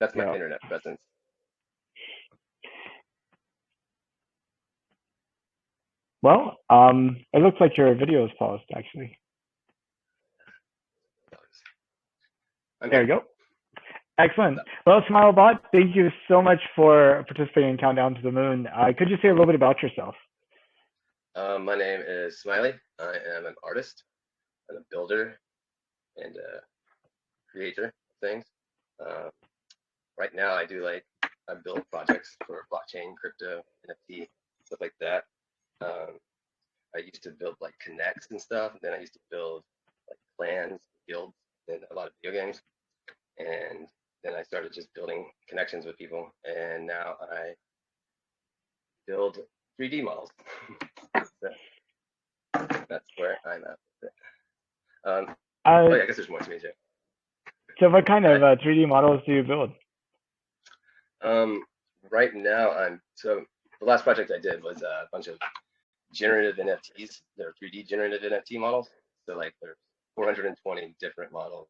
That's my Yeah. internet presence. Well, it looks like your video is paused, actually. I'm There here. you go. Excellent. Well, SmileBot, thank you so much for participating in Countdown to the Moon. Could you say a little bit about yourself? My name is Smiley. I am an artist and a builder and a creator of things. Um, right now, I build projects for blockchain, crypto, NFT, stuff like that. Um, I used to build like connects and stuff, and then I used to build like clans, guilds, in a lot of video games. And then I started just building connections with people, and now I build 3D models. So that's where I'm at with it. Oh Uh, yeah, I guess there's more to me too. so what kind of Right. 3D models do you build? Um, right now so the last project I did was a bunch of generative NFTs. They're 3D generative NFT models. So like there's 420 different models,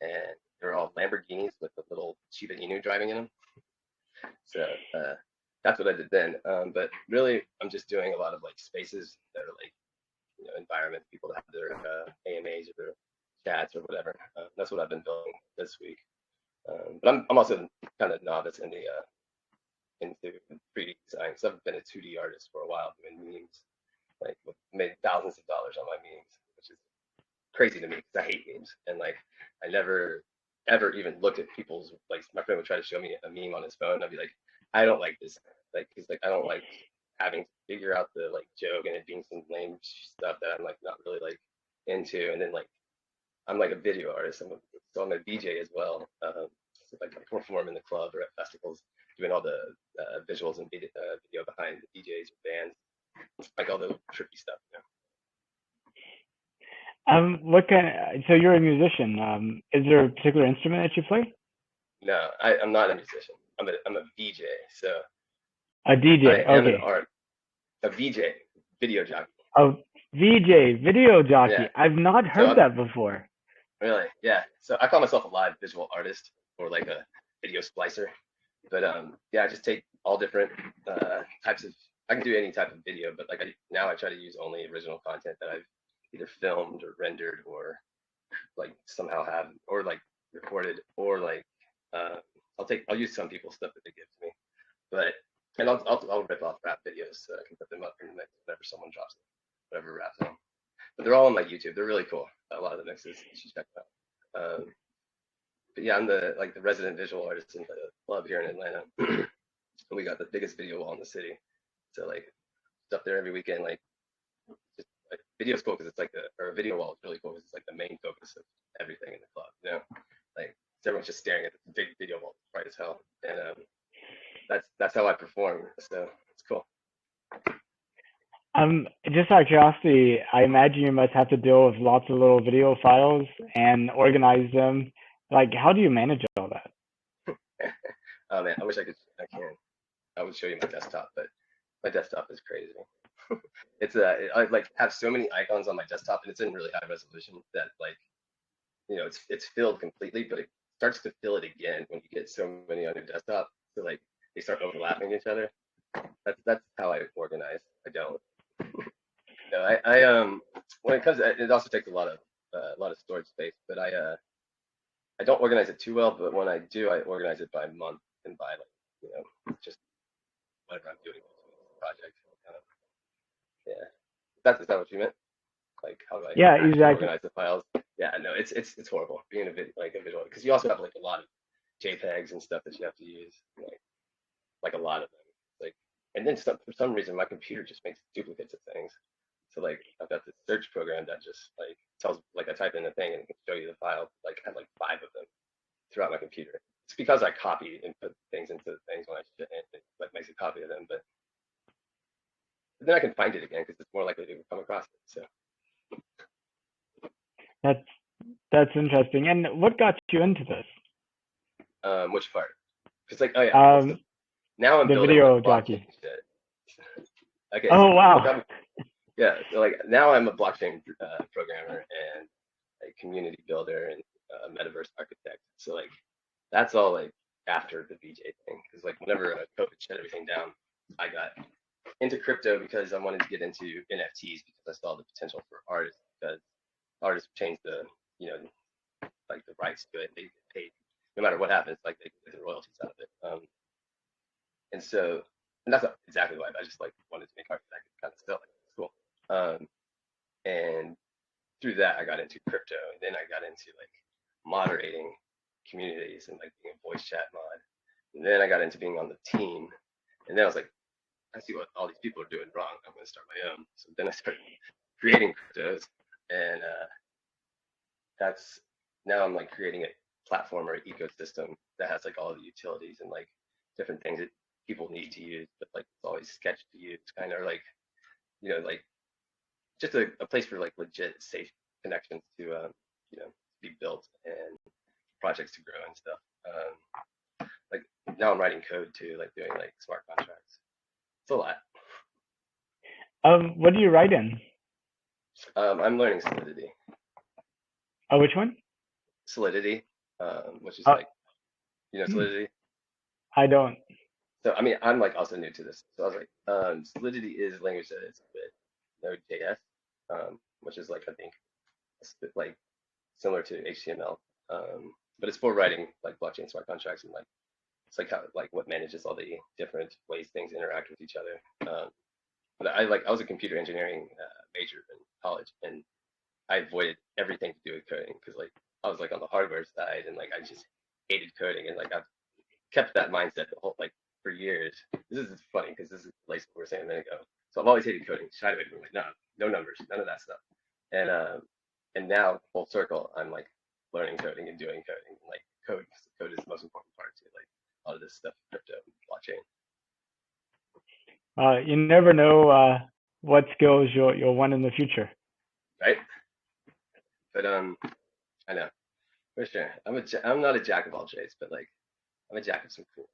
and they're all Lamborghinis with a little Shiba Inu driving in them. So that's what I did then. But really, I'm just doing a lot of like spaces that are like environment people that have their AMAs or their chats or whatever. That's what I've been building this week. But I'm also kind of novice into 3D design. So I've been a 2D artist for a while doing memes, like made thousands of dollars on my memes, which is crazy to me because I hate memes and like I never ever even looked at people's like my friend would try to show me a meme on his phone. I'd be like, I don't like this. Like he's like I don't like having to figure out the like joke and it being some lame stuff that I'm like not really like into. And then like I'm like a video artist. So I'm a DJ as well. So like I perform in the club or at festivals, doing all the visuals and video behind the DJs or bands, like all the trippy stuff. What kind? So you're a musician. Is there a particular instrument that you play? No, I'm not a musician. I'm a VJ. So A I DJ. am an Okay. art a VJ, video jockey. A VJ, video Yeah. jockey. I've not So heard I'm that before. really yeah. So I call myself a live visual artist or like a video splicer. But yeah, I just take all different types of. I can do any type of video, but like now I try to use only original content that I've either filmed or rendered or like somehow have or like recorded or like uh, I'll use some people's stuff that they give to me, but and I'll rip off rap videos so I can put them up in the mix whenever someone drops them, whatever rap song. But they're all on my YouTube. They're really cool. A lot of the mixes you should check them out. But yeah, I'm the resident visual artist in the club here in Atlanta. We got the biggest video wall in the city. So like stuff there every weekend. Like just like video's cool because it's like or a video wall is really cool because it's like the main focus of everything in the club. Like everyone's just staring at the big video wall, bright as hell, and that's how I perform. So it's cool. Just out of curiosity, I imagine you must have to deal with lots of little video files and organize them. Like, how do you manage all that? Oh man, I wish I could. I can. I would show you my desktop, but my desktop is crazy. It's I like have so many icons on my desktop, and it's in really high resolution that like it's filled completely, but it starts to fill it again when you get so many on your desktop. So like they start overlapping each other. That's how I organize. I don't. No, I when it comes, it also takes a lot of storage space, but I don't organize it too well. But when I do, I organize it by month and by like just whatever I'm doing with the project. Kind of, yeah. Is that what you meant? Like how do I Yeah, actually exactly. organize the files? Yeah, no, it's horrible being like a visual because you also have like a lot of JPEGs and stuff that you have to use, like a lot of them. Like, and then for some reason my computer just makes duplicates of things. So like I've got this search program that just like tells like I type in a thing and it can show you the file. Like I have like five of them throughout my computer. It's because I copy and put things into things when I shit and it like makes a copy of them, but then I can find it again because it's more likely to come across it. So That's that's interesting. And what got you into this? which part? Because like oh yeah, well, so Um, now I'm the building like video blockchain jockey. shit. Okay, Oh so wow. yeah, so like now I'm a blockchain programmer and a community builder and a metaverse architect. So like that's all like after the BJ thing, because like whenever COVID shut everything down, I got into crypto because I wanted to get into NFTs because I saw the potential for artists, because artists change the, you know, like the rights to it. They get paid no matter what happens, like they get the royalties out of it. And so, and that's not exactly why, I just like wanted to make art that I could kind of sell it. It's cool. And through that, I got into crypto, and then I got into like moderating communities and like being a voice chat mod. And then I got into being on the team, and then I was like, I see what all these people are doing wrong. I'm going to start my own. So then I started creating cryptos, and that's now I'm like creating a platform or an ecosystem that has like all the utilities and like different things that people need to use, but like it's always sketched to use, kind of like, you know, like just a place for like legit safe connections to you know, be built and projects to grow and stuff. Like now I'm writing code too, like doing like smart contracts. It's a lot. What do you write in? I'm learning Solidity. Oh, which one? Solidity, which is Uh, like, you know, Solidity. I don't. So I mean, I'm like also new to this. So I was like, Solidity is a language that is with Node.js, which is like I think like similar to HTML, but it's for writing like blockchain smart contracts, and like it's like how like what manages all the different ways things interact with each other. But I was a computer engineering major in college, and I avoided everything to do with coding because like I was like on the hardware side, and like I just hated coding, and like I've kept that mindset the whole like for years. This is funny because this is like what we were saying a minute ago. So I've always hated coding, shied away from it, like no numbers, none of that stuff. And now full circle, I'm like learning coding and doing coding. Like code is the most important part to like all of this stuff, crypto, blockchain, You never know what skills you'll want in the future. right? But I know for sure. I'm not a jack of all trades, but like I'm a jack of some cool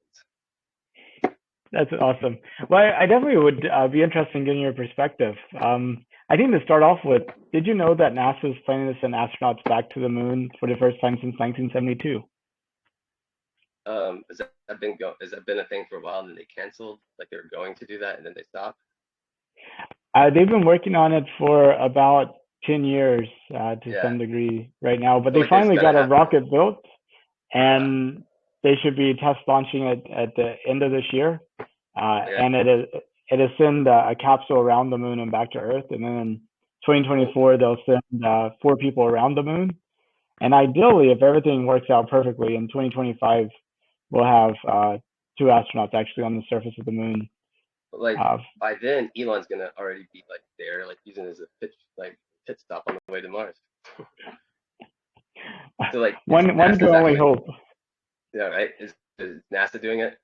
That's awesome. Well, I definitely would be interested in getting your perspective. I think to start off with, did you know that NASA is planning to send astronauts back to the moon for the first time since 1972? ones. Has that been a thing for a while and then they canceled? Like they were going to do that and then they stopped? They've been working on it for about 10 years to Yeah, some degree right now, but but they like it's finally gonna got a happen. rocket built Uh, and they should be test launching it at the end of this year. okay, And it is send a capsule around the moon and back to Earth, and then in cool. 2024 they'll send 4 people around the moon. And ideally, if everything works out perfectly, in 2025 we'll have 2 astronauts actually on the surface of the moon. But like Uh, by then, Elon's gonna already be like there, like using it as a pit stop on the way to Mars. So like, is one can NASA's only actually, hope. yeah, right? Is NASA doing it?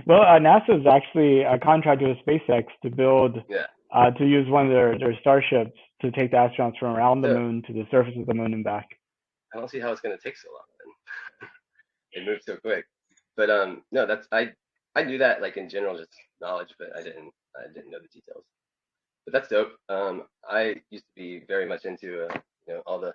Well, NASA is actually contracted with SpaceX to build Yeah. to use one of their starships to take the astronauts from around the So moon to the surface of the moon and back. I don't see how it's gonna take so long. Then it moves so quick. But no, that's I knew that like in general, just knowledge, but I didn't know the details. But that's dope. I used to be very much into all the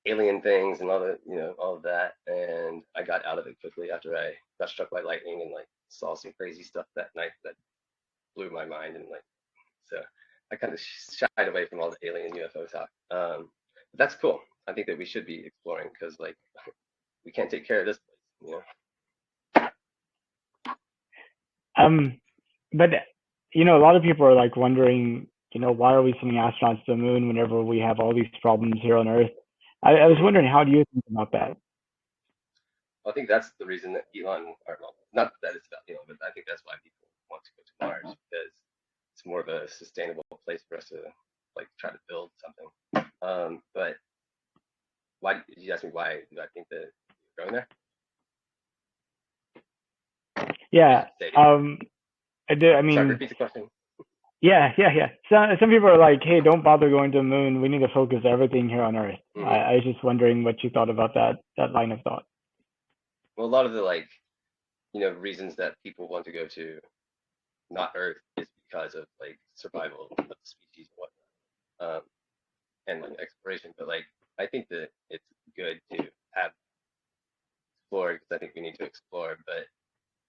alien things and all the all of that, and I got out of it quickly after I got struck by lightning and like saw some crazy stuff that night that blew my mind, and like so I kind of shied away from all the alien UFO talk. But that's cool. I think that we should be exploring because like we can't take care of this place. Um, but a lot of people are like wondering, why are we sending astronauts to the moon whenever we have all these problems here on Earth? I was Mm-hmm. wondering, how do you think about that? I think that's the reason that Elon, or well, not that it's about Elon, but I think that's why people want to go to Mars because it's more of a sustainable place for us to like try to build something. But why did you ask me why do I think that you're going there? Or Yeah. you say again? I do. I Sorry, mean, repeat the question. yeah. Some people are like, hey, don't bother going to the moon. We need to focus everything here on Earth. Hmm. I was just wondering what you thought about that line of thought. Well, a lot of the like reasons that people want to go to not Earth is because of like survival of the species and whatnot, and like exploration. But like I think that it's good to have explore because I think we need to explore, but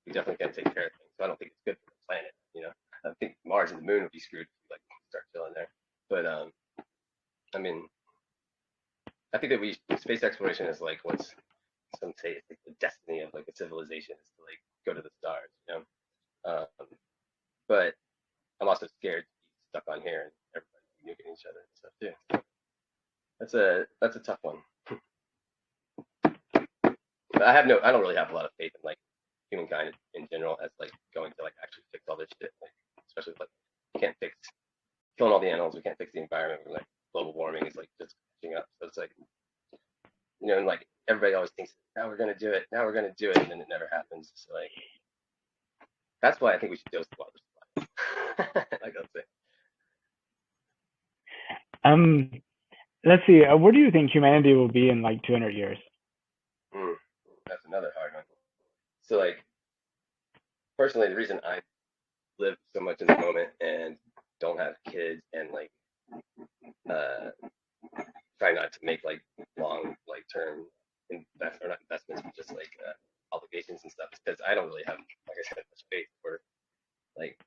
we definitely can't take care of things. So I don't think it's good for the planet. I think Mars and the Moon would be screwed if we like start chilling there. But I mean, I think that space exploration is like what's some say it's like the destiny of like a civilization is to like go to the stars. But I'm also scared to be stuck on here and everybody nuking each other and stuff too. That's a tough one. But I don't really have a lot of faith in like humankind in general as like going to like actually fix all this shit. Like especially like we can't fix killing all the animals, we can't fix the environment. We're like global warming is like just catching up. So it's like and like everybody always thinks now we're gonna do it, and then it never happens. So like that's why I think we should dose the water supply. Like I'll say. Um, let's see. Where do you think humanity will be in like 200 years? That's another hard one. So like personally, the reason I live so much in the moment and don't have kids and like try not to make like long like term not investments but just like obligations and stuff is because I don't really have, like I said, much faith for like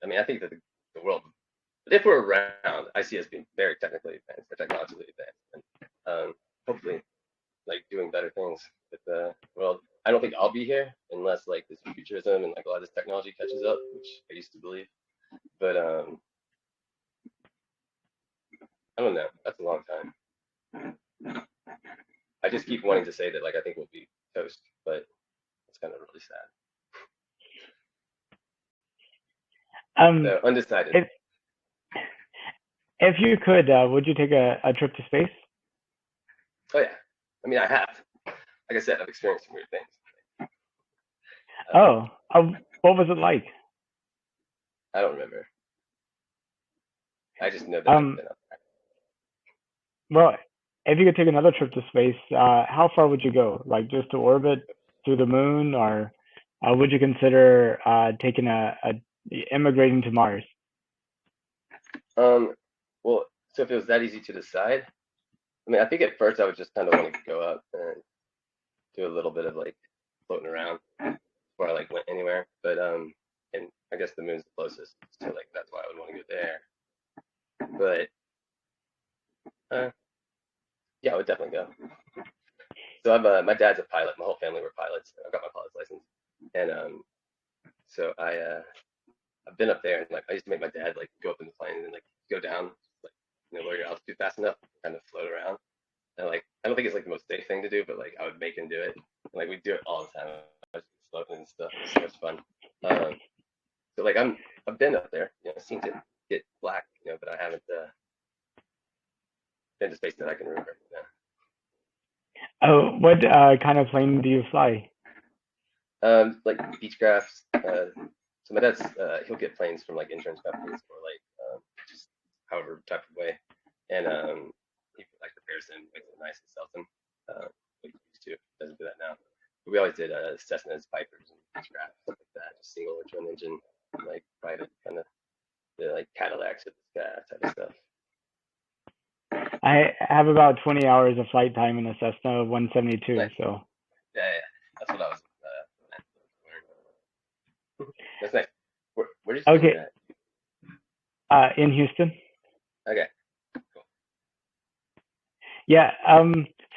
I mean I think that the world, but if we're around, I see us being very technically advanced or technologically advanced and hopefully like doing better things with the world. I don't think I'll be here unless like this futurism and like a lot of this technology catches up, which I used to believe. But I don't know. That's a long time. I just keep wanting to say that like I think we'll be toast, but it's kind of really sad. Um, So undecided. if if you could, would you take a trip to space? Oh yeah. I mean I have. Like I said, I've experienced some weird things. Oh, what was it like? I don't remember. I just know that I've been up there. Well, if you could take another trip to space, how far would you go? Like just to orbit through the moon, or would you consider taking immigrating to Mars? Well, so if it was that easy to decide, I mean, I think at first I would just kind of want to go up and do a little bit of like floating around before I like went anywhere. But and I guess the moon's the closest, so like that's why I would want to go there. But yeah, I would definitely go. So my dad's a pilot. My whole family were pilots. I've got my pilot's license, and so I've been up there and like I used to make my dad like go up in the plane and then like go down, like lower your altitude fast enough, kind of float around. And like I don't think it's like the most safe thing to do, but like I would make him do it. And, like we do it all the time. I was floating and stuff. It's so much fun. So like I've been up there, seen it get black, but I haven't been to space that I can remember. Yeah. Oh, what kind of plane do you fly? Like Beechcrafts. So my dad's he'll get planes from like insurance companies or like just however type of way, and he like repairs them, makes them nice and sells them. Like he used to, doesn't do that now. But we always did Cessnas, Vipers, and Beechcrafts, stuff like that, just single or twin engine, like private kind of like Cadillacs with the sky type of stuff. I have about 20 hours of flight time in a Cessna 172, Nice. so. Yeah, that's what I was. That's nice. Where did you say Okay, you're at? in Houston. Okay. Cool. Yeah.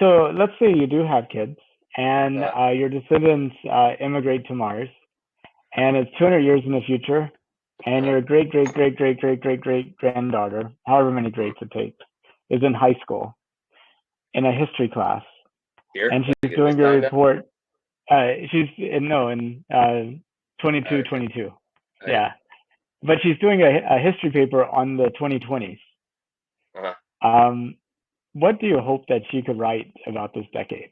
So let's say you do have kids, and your descendants immigrate to Mars, and it's 200 years in the future, and your great great great great great great great granddaughter, however many greats it takes, is in high school in a history class, Here, and she's like in this doing a time now. report. She's in 2222. Okay. Yeah, but she's doing a history paper on the 2020s. Uh-huh. What do you hope that she could write about this decade?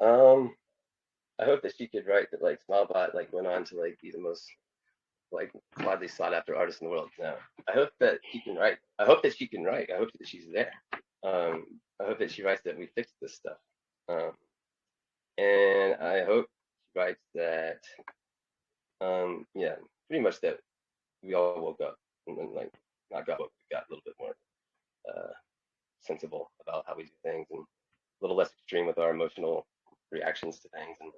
I hope that she could write that like Smilebot like went on to like be the most like widely sought after artist in the world. No, I hope that she can write. I hope that she can write. I hope that she's there. I hope that she writes that we fixed this stuff. And I hope she writes that yeah, pretty much that we all woke up and then like not got woke, we got a little bit more sensible about how we do things and little less extreme with our emotional reactions to things and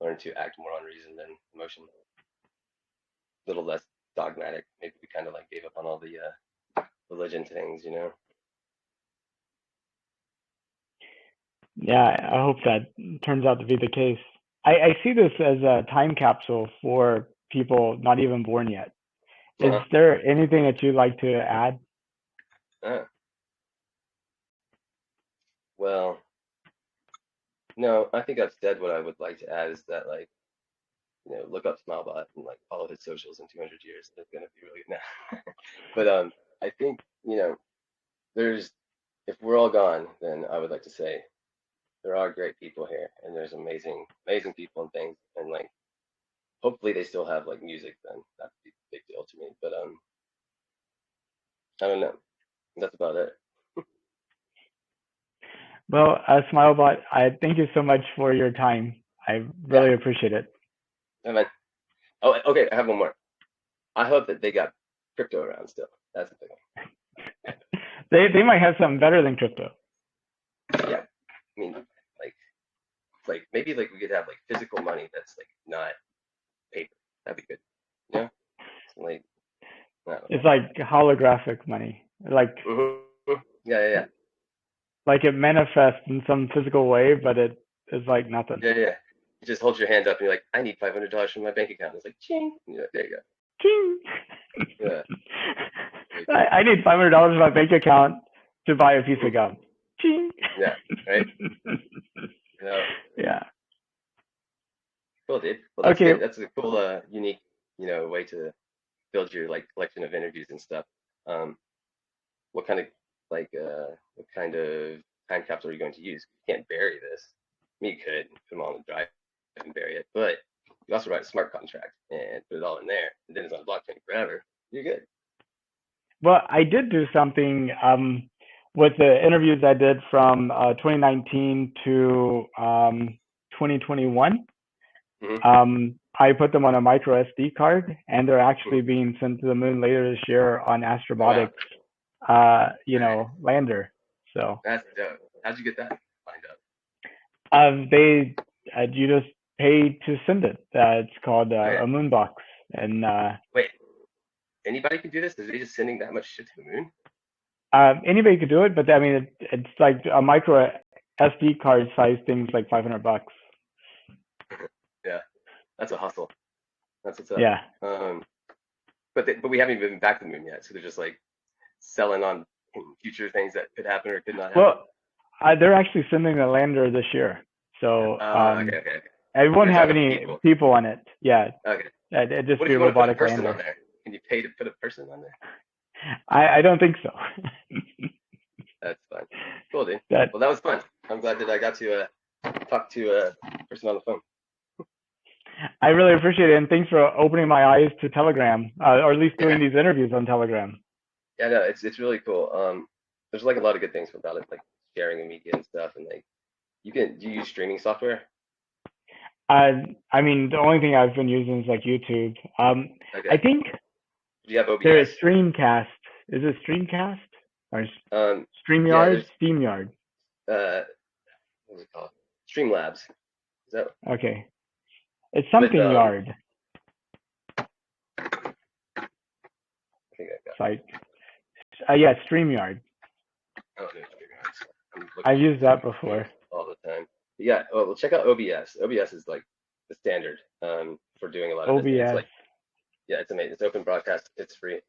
learn to act more on reason than emotion. A little less dogmatic. Maybe we kind of like gave up on all the religion things, you know? Yeah, I hope that turns out to be the case. I see this as a time capsule for people not even born yet. Is Uh-huh. there anything that you'd like to add? Uh, well, no, I think I've said what I would like to add is that like, look up Smilebot and like follow his socials in 200 years. It's gonna be really good now. But I think there's if we're all gone, then I would like to say there are great people here, and there's amazing, amazing people and things, and like hopefully they still have like music. Then that'd be a big deal to me. But I don't know. That's about it. Well, Smilebot, I thank you so much for your time. I Yeah. really appreciate it. I mean, oh, okay. I have one more. I hope that they got crypto around still. That's the big one. They might have something better than crypto. Yeah. I mean, like maybe like we could have like physical money that's like not paper. That'd be good. Yeah. Like, I don't It's like holographic money. know. Yeah, yeah, Like it manifests in some physical way, but it is like nothing. yeah, yeah. You just hold your hand up and you're like, I need $500 from my bank account. It's like, ching. Yeah, there you go. Ching. Yeah, really I, cool. I need $500 in my bank account to buy a piece of gum. Ching. Yeah, right. Yeah, Yeah. cool, dude. Well, that's Okay. good. That's a cool, unique, way to build your like collection of interviews and stuff. Um, what kind of what kind of time capsule are you going to use? You can't bury this. I mean, you could put them all in the drive and bury it, but you also write a smart contract and put it all in there, and then it's on blockchain forever. You're good. Well, I did do something with the interviews I did from 2019 to 2021. Hmm. I put them on a micro SD card, and they're Hmm. actually being sent to the moon later this year on Oh, wow. Astrobotics, Nice. lander. So That's dope. How'd you get that lined up? they you just pay to send it. It's called Oh, yeah. a moon box, and Wait, anybody can do this? Is they just sending that much shit to the moon? anybody could do it. But I mean, it's like a micro SD card size thing's like $500. Yeah, that's a hustle. That's what's up. Yeah. But we haven't even been back to the moon yet, so they're just like selling on future things that could happen or could not happen. Well, they're actually sending the lander this year, so Okay, okay, okay. it won't You're have talking about any people. people on it. Yeah, Okay. it'd just What be if a you want to put a robotic person on lander. there? Can you pay to put a person on there? I don't think so. That's fun. Cool, dude. That Well, that was fun. I'm glad that I got to talk to a person on the phone. I really appreciate it, and thanks for opening my eyes to Telegram, or at least Yeah, doing these interviews on Telegram. yeah, no, it's really cool. There's like a lot of good things about it, like sharing of media and stuff, and like do you use streaming software? I mean, the only thing I've been using is like YouTube. I Okay. think Do you have there is OBS? Streamcast. Is it Streamcast or Yeah, StreamYard? there's SteamYard. uh, what's it called? Streamlabs. Is that Okay, it's with something yard. I think I got. Site. Yeah, StreamYard. I don't know Streamlabs. I'm looking I've at used that different things before. all the time. But yeah, well, check out OBS. OBS is like the standard for doing a lot of this, and it's OBS. like yeah, it's amazing. It's open broadcast. It's free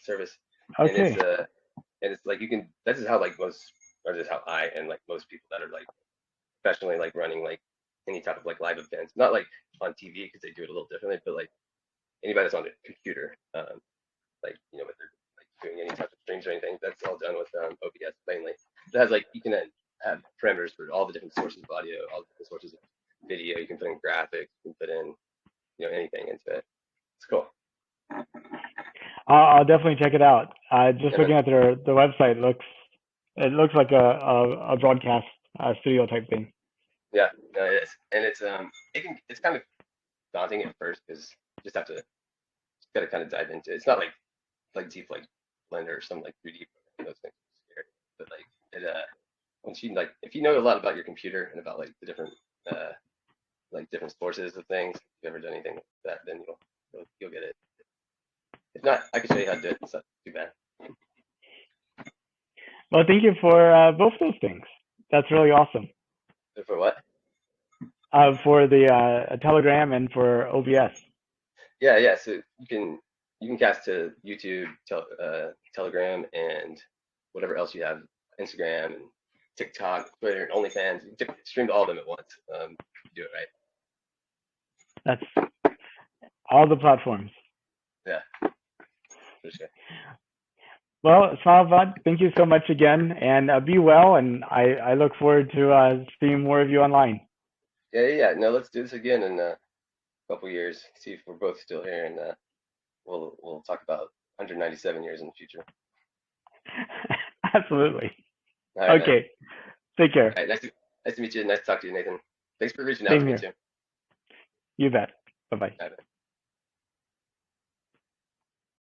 service, and Okay. it's like you can. This is how like most, or this is how I and like most people that are like professionally like running like any type of like live events, not like on TV because they do it a little differently, but like anybody that's on a computer, like with their like doing any type of streams or anything, that's all done with OBS mainly. It has like you can have parameters for all the different sources of audio, all the different sources of video. You can put in graphics, you can put in anything into it. It's cool. I'll definitely check it out. Just Yeah, man. looking at the website, it looks like a broadcast studio type thing. Yeah, no, it is, and it's kind of daunting at first because you just gotta kind of dive into it. It's not like deep like Blender or some like 3D program. Those things are scary, but like it once you like, if you know a lot about your computer and about like the different different sources of things, if you've ever done anything like that, then you'll get it. If not, I can show you how to do it. It's not too bad. Well, thank you for both those things. That's really awesome. So for what? For the Telegram and for OBS. Yeah. So you can cast to YouTube, Telegram, and whatever else you have, Instagram and TikTok, Twitter, and OnlyFans. You can stream to all of them at once. You do it right. That's all the platforms. Yeah, for sure. Well, Smalvad, thank you so much again, and be well. And I look forward to seeing more of you online. Yeah. No, let's do this again in a couple years. See if we're both still here, and we'll talk about 197 years in the future. Absolutely. All right, Okay. man. Take care. All right, nice to meet you. Nice to talk to you, Nathan. Thanks for reaching out Same to me here. too. You bet. Bye bye. All right, man.